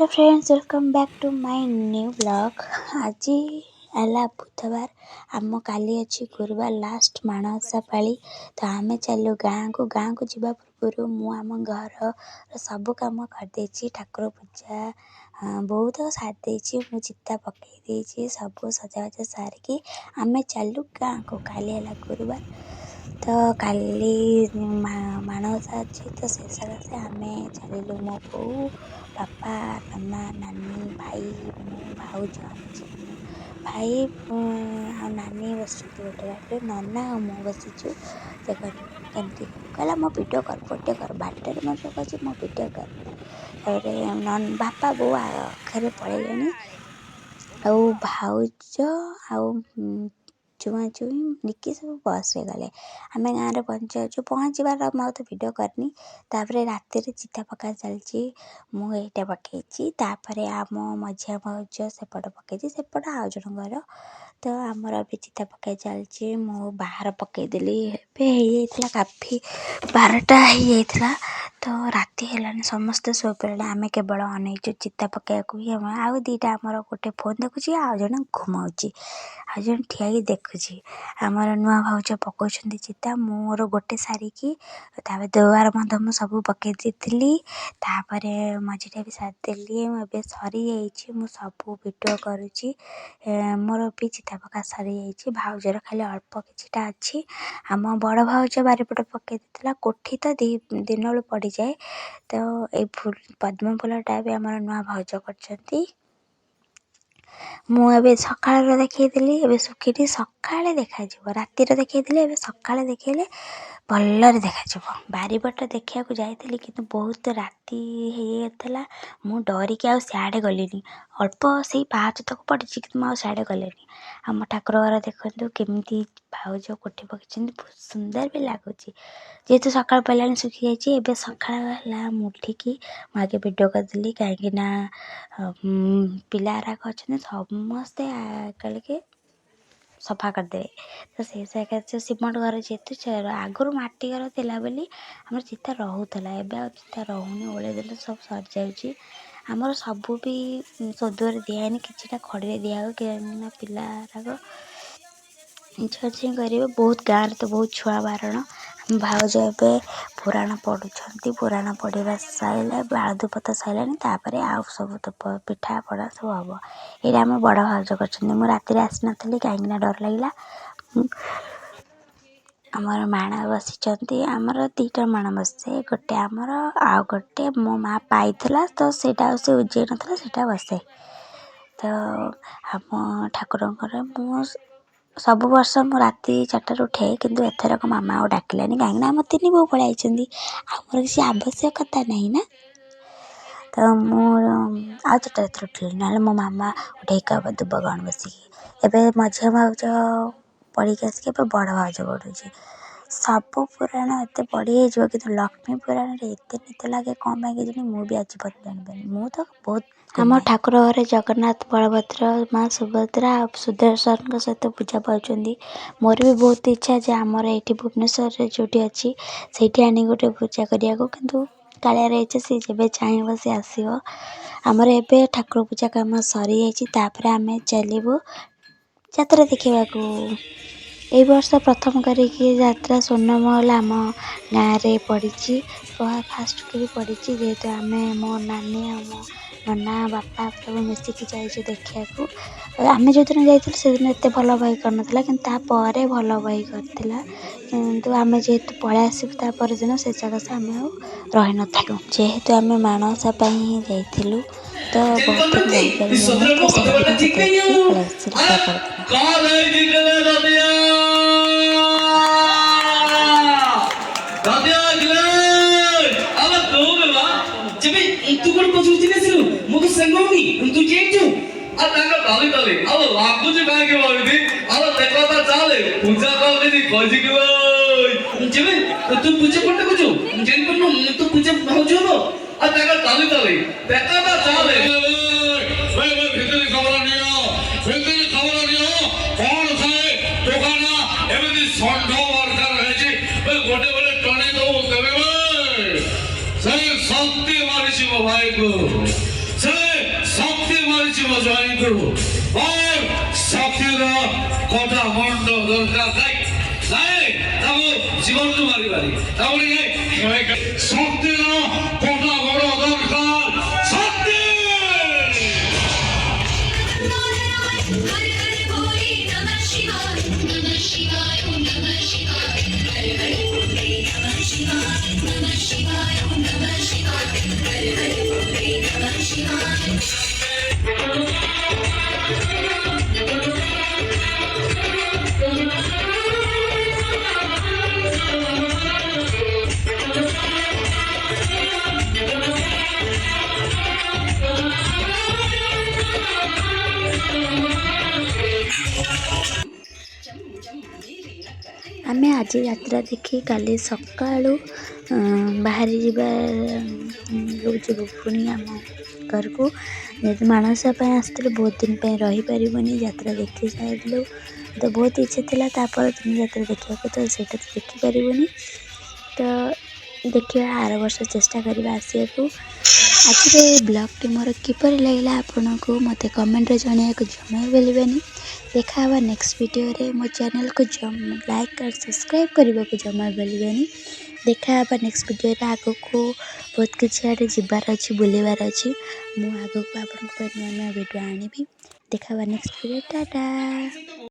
Hello friends, welcome back to my new blog. आज है बुधवार, आम काली अच्छी गुरुवार लास्ट माणसा पाली। तो आम चलू गाँव को जावा पूर्व मुझ घर सब कम करदे, ठाकुर पूजा बहुत सारी मु चिता पकई सब सजावजा सारिकी आम चलू गाँव को। काली है गुरुवार, तो काली माणसा अच्छी, तो से सकाशे आम चलू मो बो बापा नना नानी भाई मु भाउज भाई आ नानी बस गोटे गाड़ी, नना मु बसीचु। से कमती कहला मो वीडियो कर बाटर मत कहे मो वीडियो कर। बापा बो आखिर पलैले भाउज चुआ चुई निकी सब बस रे गले। आम गाँव में पहुँचबार तो वीडियो करनी। तापर राति चिता पका चलची, मुझे पकई तापर आम मझिया भाउज सेपट पकई सेपट आउ जन घर। तो आमर भी चिता पकाई चलची, मु बाहर पकईदेली काफी 12टा हो। तो राति है समस्ते शोपड़े, आम केवल अनईचु चिता पकाइक ही आउ दीटा आमर गोटे फोन देखुची, आउ जन घुमाऊँगी, आउ जन ठिया देखुची। आमर नुआ भाउज पकाउछंती चिता, मोर गोटे सारिकी दुआर बंध मु सब पकई देली। तापर मझीटा भी सारिदेली, ए सरी जाइए, मु सब वीडियो करुची। मोर भी चिता पका सरी जाइए, भाउजर खाली अल्प किछिटा अच्छी। आम बड़ भाउज बारिपट पकई देला, कोठी तो दिन बेलू पड़ जाए। तो ये फूल पद्म फूलटा भी आम नुआ भाउज कर। मुझे सका देखली, ए सुखी सका देखा, राति देखली, ए सका देखले भलरे देखा। बारिपट देखा जाइली कि बहुत राति होता, मु डरिकी आ सियाड़े गलिनी। अल्प से पाँच तक पड़ी कि मुझे सियाड़े गलिनी। आम ठाकुर घर देखु केमी भाउज कोठी पकई, बहुत सुंदर भी लगुच। जेहेतु सका पहला सुखी जाइए, सका मुठिकी मुझे वीडियो करदेली कहीं पिलाराक अच्छा समस्ते कल के सफा करदे। तो से सकाशे सिमेंट घर जेहतु आगुरी मटी घर थिला बोली आम चिता रोला, एवं चिता रोनी, ओल्ले सब सर जाऊँगी। आमर सबू भी सोदुअर दिहनी, कि खड़ी दिह कहीं पिलाराक छे कर। बहुत गाँव तो बहुत छुआ बारण। भाउज ए पुराण पढ़ुंट, पुराण पढ़ा सारे आलदू पता सारे, तापर आउ सब तो पिठा पड़ा सब हम। ये आम बड़ भाउज कर। राति आसी नी कहीं डर लगे। आमर माण बसी, आमर 2टा माण बसे, गोटे आमर आउ गोटे मो माँ पाई, तो सेटा से उजे ना बसे। तो आम ठाकुर मु सब वर्ष मु राति 4टार उठे, किंतु एथरक मामा आ डाकिलानी कहीं आम 3 बो पलि आमर किसी आवश्यकता नहीं ना। तो मुझे 4टा उठिल ना मो मामा उठे दुब गण बसिकी। एबे मझिया भाउज पढ़ी आसिक बड़ भाउज पढ़ुची। सब पुराण एत बढ़ी हो, कि लक्ष्मी पुराण एत नित लगे कौन कि मुझे आज जानी मु तो बहुत। आम ठाकुर घर जगन्नाथ बलभद्र माँ सुभद्रा सुदर्शन सहित पूजा पाँच। मोर भी बहुत इच्छा जे आमर ये भुवनेश्वर जो अच्छी से आनी गोटे पूजा करने को, किंतु कालिया रही सी जब चाहब सी आसो। आमर ए ठाकुर पूजा कम सरी जापर आम चलू यात्रा देखा। ए वर्ष प्रथम करिकी यात्रा स्वर्णमहल आम गाँव में पड़ी, फास्ट की पड़ी। जेहेतु आम मो नानी नना बापा सब मिसिकी जाइए देखा। आम जो दिन जाइए से दिन एत भल बही कर, कि भल बही कर, कि आम जेहेतु पलि आसबू दिन से सकाशे आम रही नथिलु। जेहेतु आम माणसा जाइलु, तो बहुत दिन रहीपारे, तो से दिन देखिए पलि शक्ति मारी भाई को जीव ज्वाइन करू और शक्तिर कटा मंड दरकार नहीं ताको जीवन तो मारी मारी ताको शक्तिर कटा बड़ दरकार शक्ति आमे आज यात्रा देखी काली सकाळू बाहरी जीवा जीवु पुणी आम घर को जेहेतु मानसा आसते बहुत दिन पर रही पारबनी यात्रा देखी सारू तो बहुत इच्छा थी तापर दिन यात्रा देखा तो सेटा तो देखिपारबनी तो देखिए आर वर्ष चेष्टा करवा आसिया को आज ब्लॉग मोर किपर लगे आपन को मत कमेंट जन को जमा बोलवेनि देखा नेक्स्ट वीडियो रे मो चैनल को लाइक और सब्सक्राइब करने को जमा बोलवेनि देखा नेक्स्ट वीडियो रे आग को बहुत किसी आड़े जीवार अच्छी बुलवार अच्छी मुझे आग को आप नुआ नुआ वीडियो आनी देखा नेक्स्ट वीडियो टाटा।